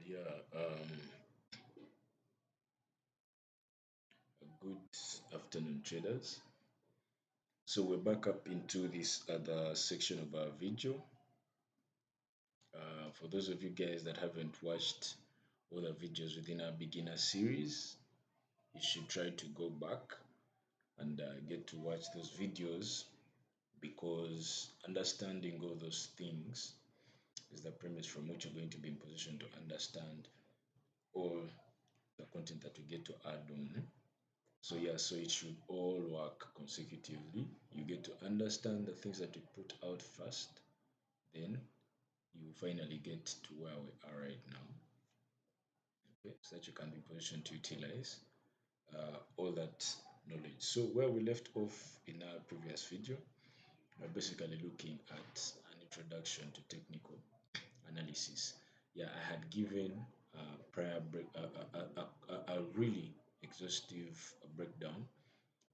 Yeah, a good afternoon, traders. So we're back up into this other section of our video. For those of you guys that haven't watched all the videos within our beginner series, you should try to go back and get to watch those videos because understanding all those things is the premise from which you're going to be in position to understand all the content that we get to add on. So yeah, so it should all work consecutively. You get to understand the things that you put out first, then you finally get to where we are right now. Okay, so that you can be positioned to utilize all that knowledge. So where we left off in our previous video, we're basically looking at an introduction to technical analysis. Yeah, I had given a really exhaustive breakdown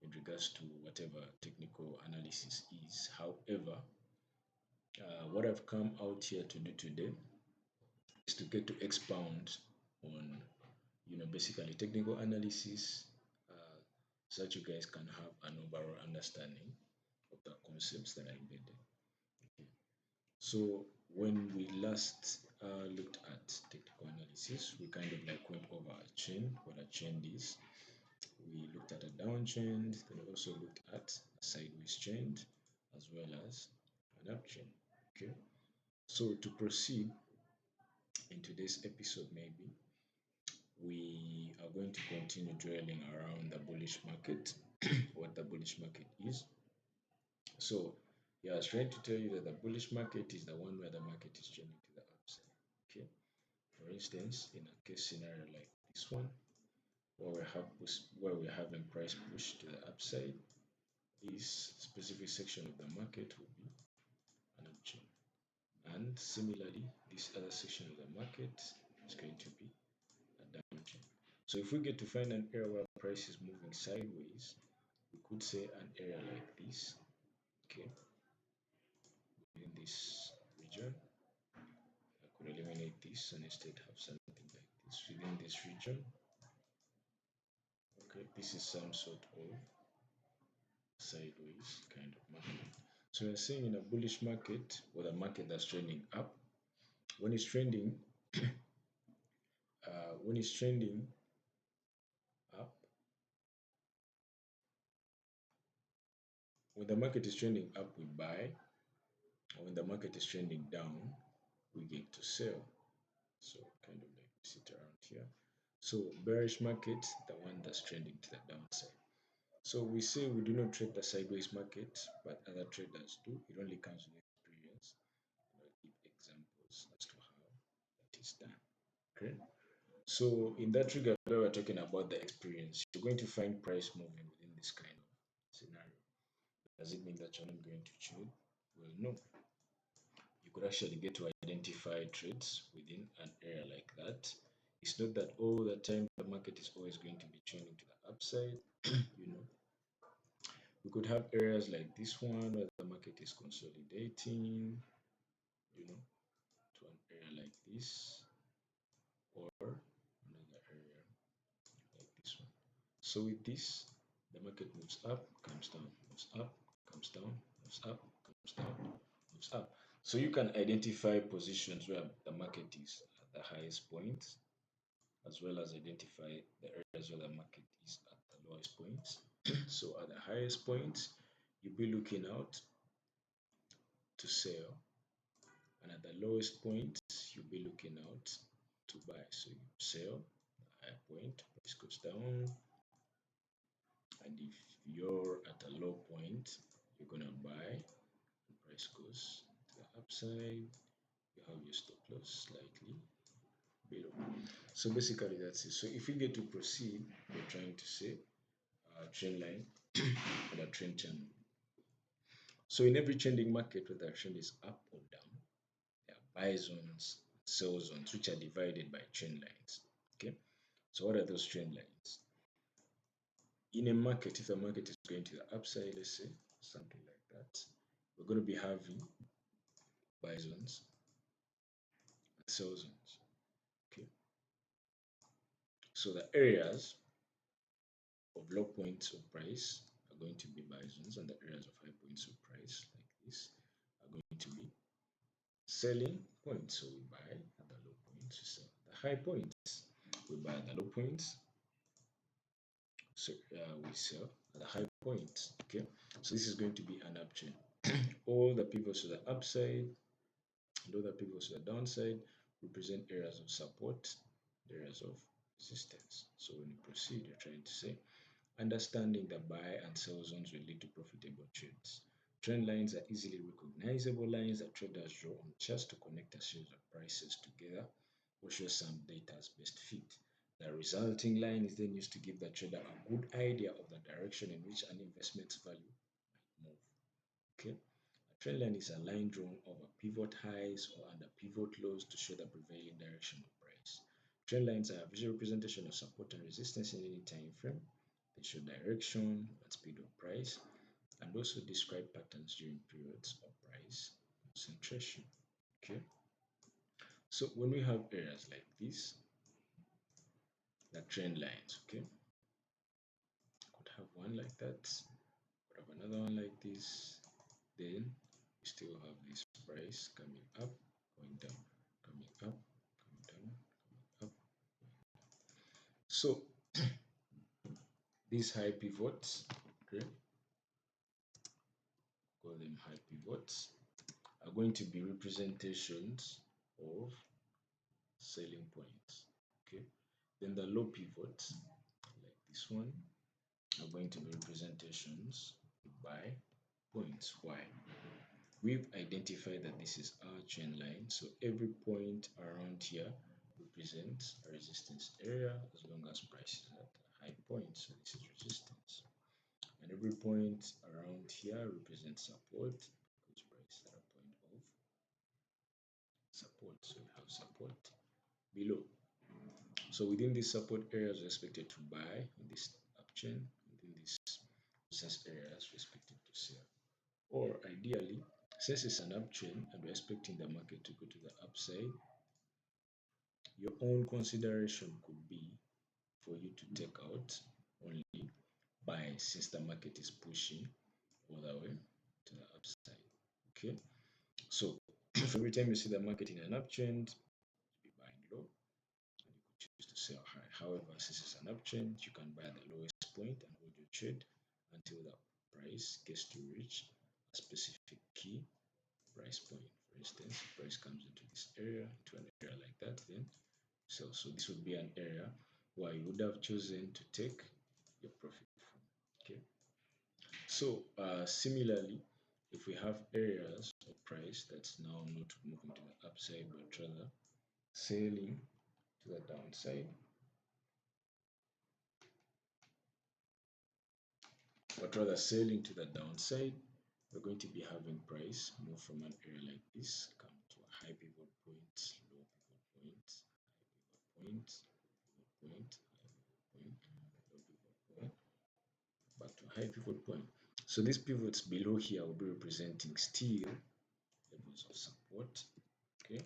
in regards to whatever technical analysis is. However, what I've come out here to do today is to get to expound on, basically technical analysis, so that you guys can have an overall understanding of the concepts that are embedded. Okay. So when we last looked at technical analysis, we kind of like went over a trend, what a trend is. We looked at a downtrend, then we also looked at a sideways trend, as well as an uptrend. Okay. So to proceed in today's episode, maybe we are going to continue dwelling around the bullish market, what the bullish market is. So, yeah, I was trying to tell you that the bullish market is the one where the market is trending to the upside. Okay. For instance, in a case scenario like this one, where we're having price push to the upside, this specific section of the market will be an uptrend. And similarly, this other section of the market is going to be a downtrend. So if we get to find an area where price is moving sideways, we could say an area like this, okay, in this region. I could eliminate this and instead have something like this within this region. Okay, this is some sort of sideways kind of market. So we're saying in a bullish market or a market that's trending up, when it's trending, when it's trending up, when the market is trending up, we buy. When the market is trending down, we get to sell. So kind of like sit around here. So bearish market, the one that's trending to the downside. So we say we do not trade the sideways market, but other traders do. It only comes with experience. I'll give examples as to how that is done. Okay. So in that regard, where we're talking about the experience, you're going to find price moving within this kind of scenario. Does it mean that you're not going to trade? Well, no. You could actually get to identify trades within an area like that. It's not that all the time the market is always going to be trending to the upside. We could have areas like this one where the market is consolidating, to an area like this, or another area like this one. So with this, the market moves up, comes down, moves up, comes down, moves up, comes down, moves up. So you can identify positions where the market is at the highest point, as well as identify the areas where the market is at the lowest points. So at the highest point, you'll be looking out to sell, and at the lowest point, you'll be looking out to buy. So you sell, the high point, price goes down, and if you're at a low point, you're gonna buy, and price goes to the upside, you have your stop loss slightly below. So basically that's it. So if we get to proceed, we're trying to say a trend line and a trend channel. So in every trending market, whether the trend is up or down, there are buy zones, sell zones, which are divided by trend lines. Okay. So what are those trend lines? In a market, if the market is going to the upside, let's say something like that, we're going to be having buy zones and sell zones. Okay. So the areas of low points of price are going to be buy zones, and the areas of high points of price, like this, are going to be selling points. So we buy at the low points, we sell at the high points. We buy at the low points, so we sell at the high points. Okay, so this is going to be an uptrend. All the pivots to the upside and all the pivots to the downside represent areas of support, areas of resistance. So when you proceed, you're trying to say understanding the buy and sell zones will lead to profitable trades. Trend lines are easily recognizable lines that traders draw on charts to connect a series of prices together or show some data as best fit. The resulting line is then used to give the trader a good idea of the direction in which an investment's value might move. Okay. A trend line is a line drawn over pivot highs or under pivot lows to show the prevailing direction of price. Trend lines are a visual representation of support and resistance in any time frame. They show direction and speed of price and also describe patterns during periods of price concentration. Okay. So when we have areas like this, the trend lines, okay, could have one like that, could have another one like this, then we still have this price coming up, going down, coming up, coming down, coming up. So these high pivots, okay, call them high pivots, are going to be representations of selling points. Okay, then the low pivots, like this one, are going to be representations by points. Why? We've identified that this is our trend line, so every point around here represents a resistance area as long as price is at a high point, so this is resistance. And every point around here represents support because price is at a point of support, so we have support below. So within these support areas, we're expected to buy in this uptrend. Within these resistance areas, we're expected to sell. Or ideally, since it's an uptrend and we're expecting the market to go to the upside, your own consideration could be for you to take out only buy since the market is pushing all the way to the upside. Okay, so every time you see the market in an uptrend, be buying low and you could choose to sell high. However, since it's an uptrend, you can buy at the lowest point and hold your trade until the price gets to reach a specific key price point. For instance, price comes into this area, into an area like that, then sell. So this would be an area where you would have chosen to take your profit from. Okay. So similarly, if we have areas of price that's now not moving to the upside but rather sailing to the downside, we're going to be having price move from an area like this, come to a high pivot point, low pivot point, high pivot point, pivot point, high pivot point, low pivot point, back to high pivot point. So these pivots below here will be representing still levels of support, okay,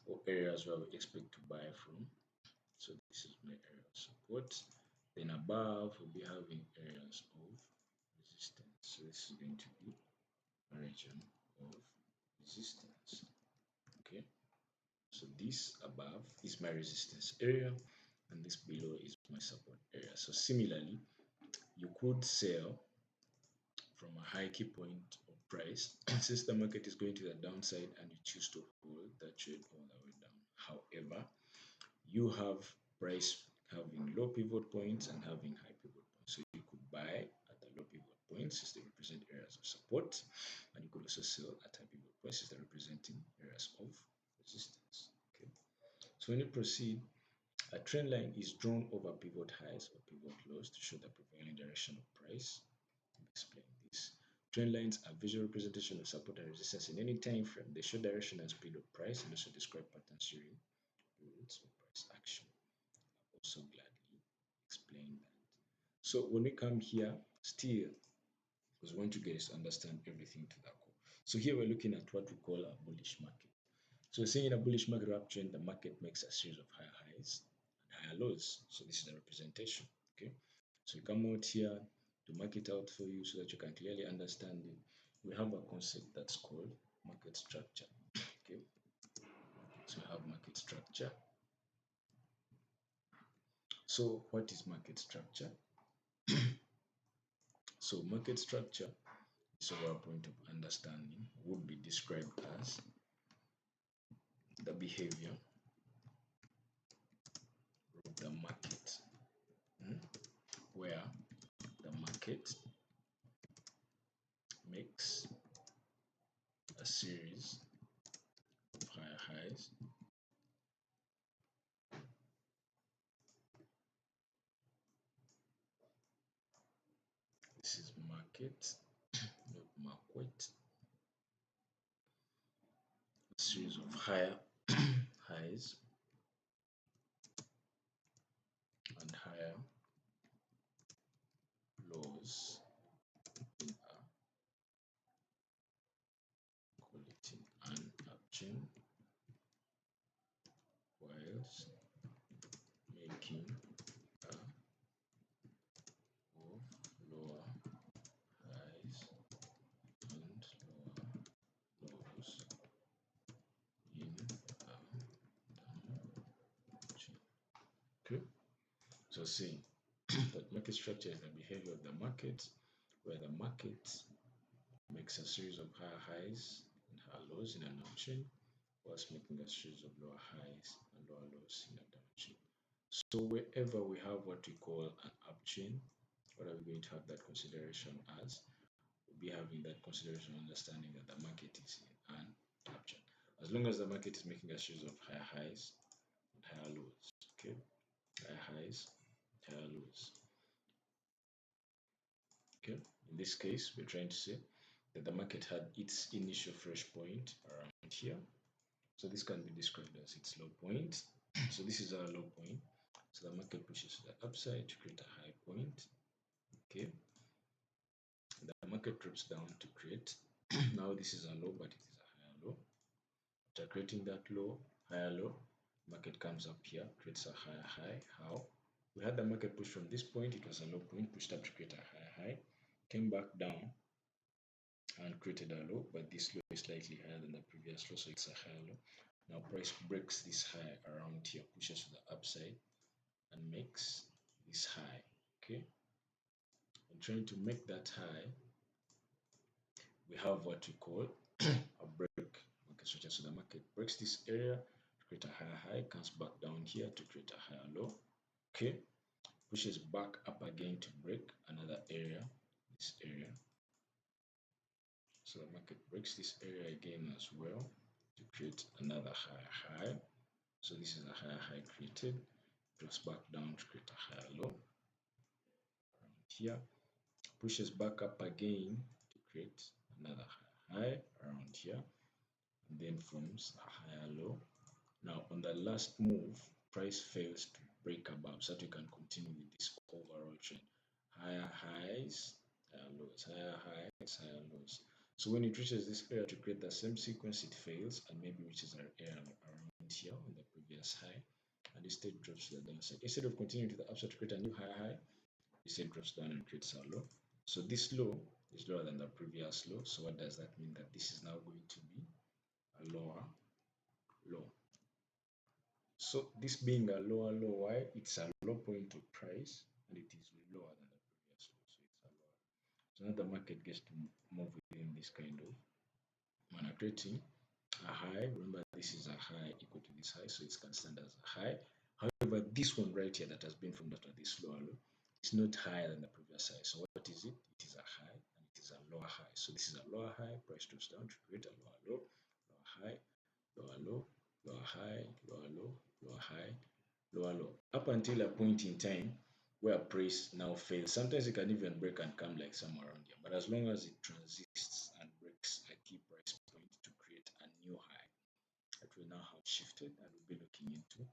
or areas where we expect to buy from. So this is my area of support. Then above we'll be having areas of resistance. So this is going to be a region of resistance. Okay. So this above is my resistance area and this below is my support area. So similarly, you could sell from a high key point of price since the market is going to the downside and you choose to hold that trade all the way down. However, you have price having low pivot points and having high pivot points. So you could buy at the low pivot points since they represent areas of support, and you could also sell at high pivot points since they're representing areas of resistance. Okay. So when you proceed, a trend line is drawn over pivot highs or pivot lows to show the prevailing direction of price. I'll explain this. Trend lines are visual representation of support and resistance in any time frame. They show direction and speed of price and also describe patterns during periods of price action. I'll also gladly explain that. So when we come here, still, because we want to get to understand everything to the core. So here we're looking at what we call a bullish market. So we're saying in a bullish market uptrend, the market makes a series of higher highs higher lows. So this is the representation. Okay, so you come out here to mark it out for you so that you can clearly understand it. We have a concept that's called market structure. Okay, so we have market structure. So what is market structure? So market structure, so our point of understanding, would be described as the behavior of the market, where the market makes a series of higher highs this is market, not market, a series of higher highs and higher lows in a, call it an uptrend, whilst making a of lower highs and lower lows in a downtrend. Okay, so see that market structure is the behavior of the market, where the market makes a series of higher highs and higher lows in an uptrend, whilst making a series of lower highs and lower lows in a downtrend. So wherever we have what we call an uptrend, what are we going to have that consideration as? We'll be having that consideration understanding that the market is in an uptrend. As long as the market is making a series of higher highs and higher lows, okay? Higher highs, higher lows. Okay, in this case, we're trying to say that the market had its initial fresh point around here. So this can be described as its low point. So this is our low point. So the market pushes to the upside to create a high point. Okay. The market drops down to create. Now this is a low, but it is a higher low. After creating that low, higher low, market comes up here, creates a higher high. How? We had the market push from this point, it was a low point, pushed up to create a higher high, came back down and created a low, but this low is slightly higher than the previous low, so it's a higher low. Now price breaks this high around here, pushes to the upside and makes this high. Okay, and trying to make that high, we have what we call a break market structure. So the market breaks this area to create a higher high, comes back down here to create a higher low. Okay, pushes back up again to break another area, this area. So the market breaks this area again as well to create another higher high. So this is a higher high created, drops back down to create a higher low around here, pushes back up again to create another higher high around here, and then forms a higher low. Now on the last move, price fails to break above, so that we can continue with this overall trend. Higher highs, higher lows, higher highs, higher lows. So when it reaches this area to create the same sequence, it fails and maybe reaches an area around here on the previous high, and instead drops to the downside. Instead of continuing to the upside to create a new higher high, instead drops down and creates a low. So this low is lower than the previous low. So what does that mean? That this is now going to be a lower low. So this being a lower low, why? It's a low point of price and it is lower than the previous low. So it's a lower. So now the market gets to move within this kind of manner, creating a high. Remember, this is a high equal to this high, so it's can stand as a high. However, this one right here that has been formed after this lower low is not higher than the previous high. So what is it? It is a high and it is a lower high. So this is a lower high, price drops down to create a lower low, lower high, lower low, lower high, lower low, lower high, lower low, up until a point in time where price now fails. Sometimes it can even break and come like somewhere around here, but as long as it transits and breaks a key price point to create a new high that we now have shifted, and we'll be looking into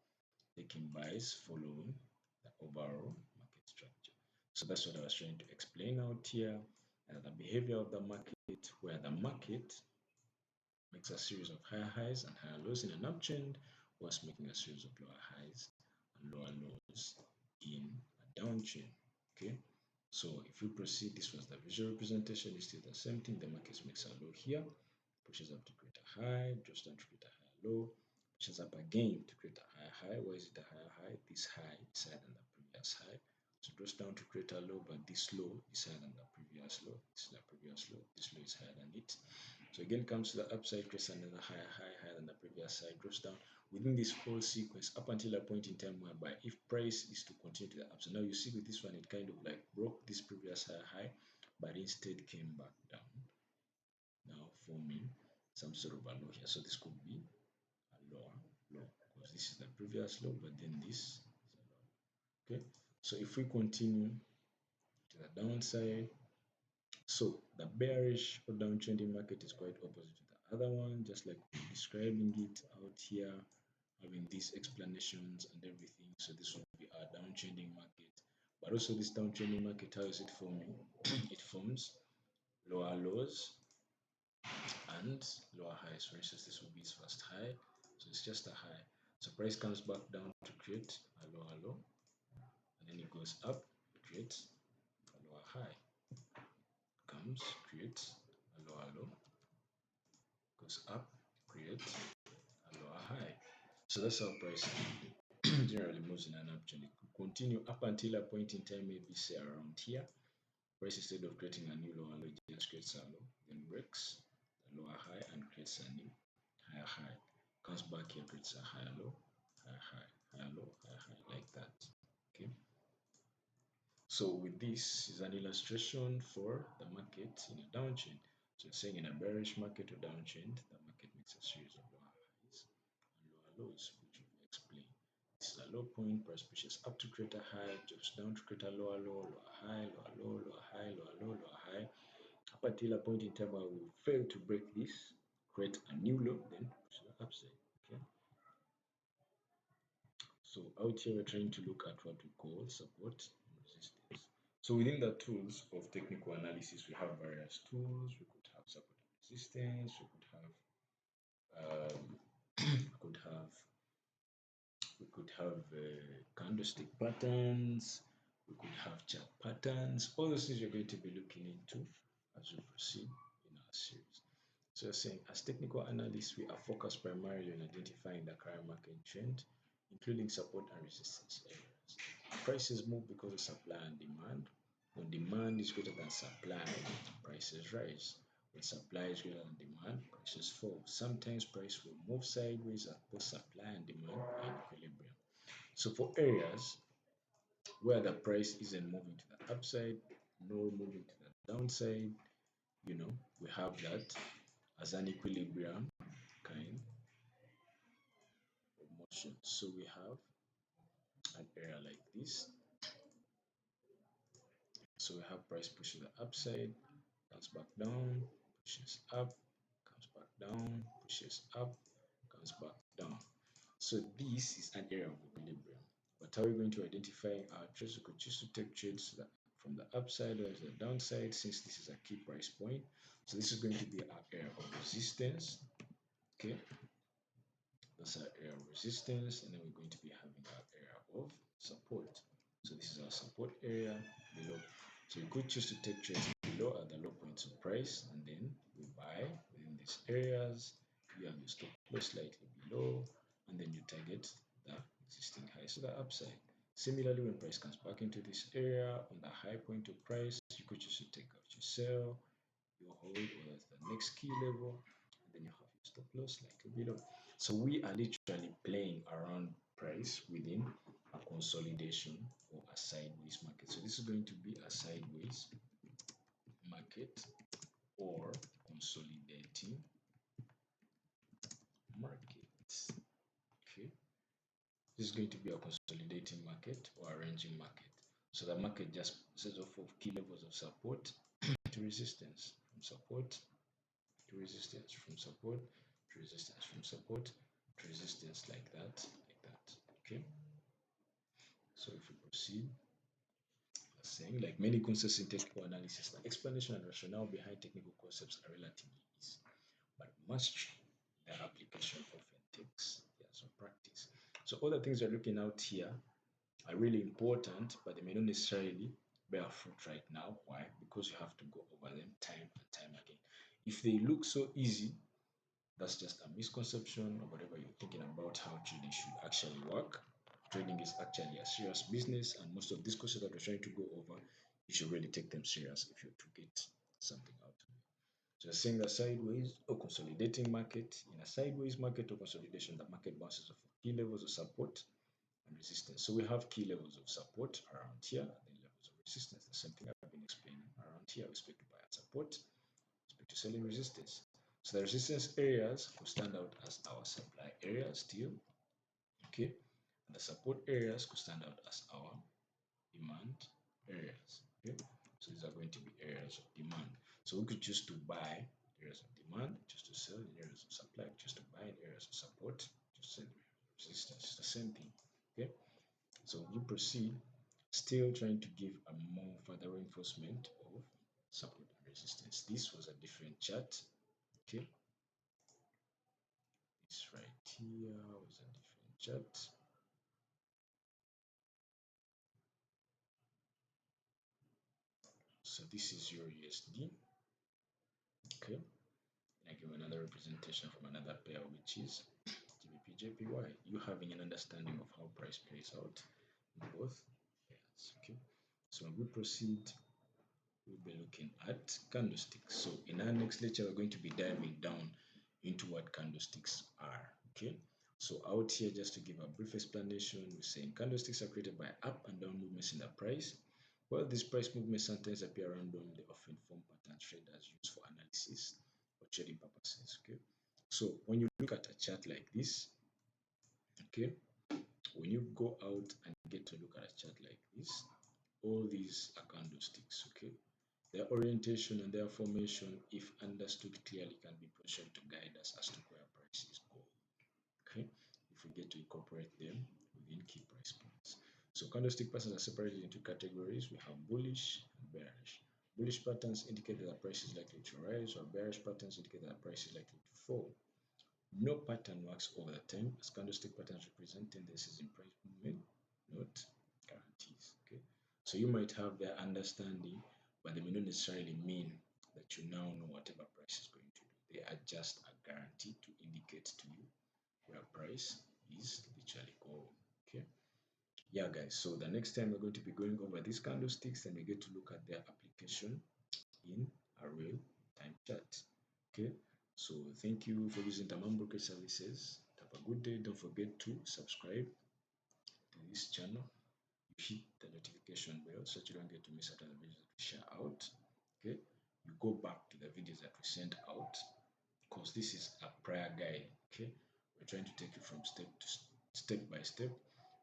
taking buys following the overall market structure. So that's what I was trying to explain out here. The behavior of the market, where the market makes a series of higher highs and higher lows in an uptrend, whilst making a series of lower highs and lower lows in a downtrend. Okay, so if we proceed, this was the visual representation. It's still the same thing. The market makes a low here, pushes up to create a high, drops down to create a higher low, pushes up again to create a higher high. Why is it a higher high? This high is higher than the previous high. So drops down to create a low, but this low is higher than the previous low. This is the previous low. This low is higher than it. So again comes to the upside, creates another higher high, higher than the previous high, drops down within this whole sequence up until a point in time whereby if price is to continue to the upside. Now you see with this one, it kind of like broke this previous high, but instead came back down, now forming some sort of a low here. So this could be a lower low because this is the previous low, but then this is a low. Okay, so if we continue to the downside, so the bearish or downtrending market is quite opposite to the other one, just like we're describing it out here, having these explanations and everything. So this will be our downtrending market. But also this downtrending market, how is it forming? It forms lower lows and lower highs. For instance, this will be its first high. So it's just a high. So price comes back down to create a lower low, and then it goes up, creates a lower high, comes, creates a lower low, goes up, creates a lower high. So that's how price generally moves in an uptrend. It could continue up until a point in time, maybe say around here. Price, instead of creating a new lower low, just creates a low, then breaks the lower high and creates a new higher high. Comes back here, creates a higher low, higher high, higher low, higher high, like that. Okay. So with this is an illustration for the market in a downtrend. So it's saying in a bearish market or downtrend, the market makes a series of lower highs and lower lows, which we've explained. This is a low point, price pushes up to create a high, drops down to create a lower low, lower high, lower low, lower high, lower low, lower high, up until a point in time where we fail to break this, create a new low, then push the upside. Okay. So out here we're trying to look at what we call support and resistance. So within the tools of technical analysis, we have various tools. We could have support and resistance. We could have candlestick patterns. We could have chart patterns. All those things we're going to be looking into as we proceed in our series. So you're saying as technical analysts, we are focused primarily on identifying the current market trend, including support and resistance areas. Prices move because of supply and demand. When demand is greater than supply, prices rise. When supply is greater than demand, prices fall. Sometimes price will move sideways as both supply and demand are in equilibrium. So for areas where the price isn't moving to the upside nor moving to the downside, we have that as an equilibrium kind of motion. So we have an area like this. So we have price pushing the upside, comes back down, pushes up, comes back down, pushes up, comes back down. So this is an area of equilibrium. But how are we going to identify our trades? We could choose to take trades from the upside or to the downside, since this is a key price point. So this is going to be our area of resistance. Okay, that's our area of resistance, and then we're going to be having our area of support. So this is our support area below. So you could choose to take trades below at the low points of price, and then we buy within these areas. You have your stop loss slightly below, and then you target the existing high, so the upside. Similarly, when price comes back into this area on the high point of price, you could choose to take out your sell, your hold, or the next key level, and then you have your stop loss slightly below. So we are literally playing around price within a consolidation or a sideways market. So this is going to be a sideways market or consolidating market. Okay, this is going to be a consolidating market or a ranging market. So the market just sets off of key levels of support to resistance, from support to resistance, from support to resistance, from support to resistance, like that, like that. Okay, so if we proceed, saying like many concepts in technical analysis, the explanation and rationale behind technical concepts are relatively easy, but mastery, the application often takes years of practice. So all the things we're looking out here are really important, but they may not necessarily bear fruit right now. Why? Because you have to go over them time and time again. If they look so easy, that's just a misconception or whatever you're thinking about how trading should actually work. Trading is actually a serious business, and most of these questions that we're trying to go over, you should really take them serious if you're to get something out of it. So saying that sideways or consolidating market, in a sideways market or consolidation, the market bounces off of key levels of support and resistance. So we have key levels of support around here, and then levels of resistance. The same thing I've been explaining around here. We expect to buy at support, expect to sell in resistance. So the resistance areas will stand out as our supply areas still, okay? And the support areas could stand out as our demand areas, okay? So these are going to be areas of demand. So we could choose to buy areas of demand, just to sell in areas of supply, just to buy in areas of support, just sell in areas of resistance. It's the same thing, okay? So we proceed, still trying to give a more further reinforcement of support and resistance. This was a different chart, okay? This right here was a different chart. So this is your USD, okay? And I give another representation from another pair, which is GBP JPY. You having an understanding of how price plays out in both pairs, okay? So when we proceed, we'll be looking at candlesticks. So in our next lecture, we're going to be diving down into what candlesticks are, okay? So out here, just to give a brief explanation, we're saying candlesticks are created by up and down movements in the price. While these price movements sometimes appear random, they often form patterns traders use for analysis or trading purposes, okay? So when you look at a chart like this, okay, when you go out and get to look at a chart like this, all these are candlesticks, okay? Their orientation and their formation, if understood clearly, can be positioned to guide us as to where prices go. Okay, if we get to incorporate them within key price points. So candlestick patterns are separated into categories. We have bullish and bearish. Bullish patterns indicate that the price is likely to rise, or bearish patterns indicate that the price is likely to fall. No pattern works over the time, as candlestick patterns represent tendencies in price movement, not guarantees. Okay, so you might have their understanding, but they may not necessarily mean that you now know whatever price is going to do. They are just a guarantee to indicate to you where price is literally going. Okay, yeah, guys. So the next time we're going to be going over these candlesticks, and we get to look at their application in a real time chart. Okay, so thank you for using Tamam Brokerage Services. Have a good day. Don't forget to subscribe to this channel. You hit the notification bell so that you don't get to miss out on the videos that we share out. Okay, you go back to the videos that we sent out, because this is a prior guide. Okay, we're trying to take you from step by step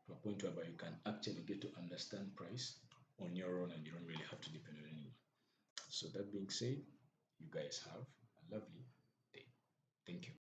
to a point whereby you can actually get to understand price on your own, and you don't really have to depend on anyone. So that being said, you guys have a lovely day. Thank you.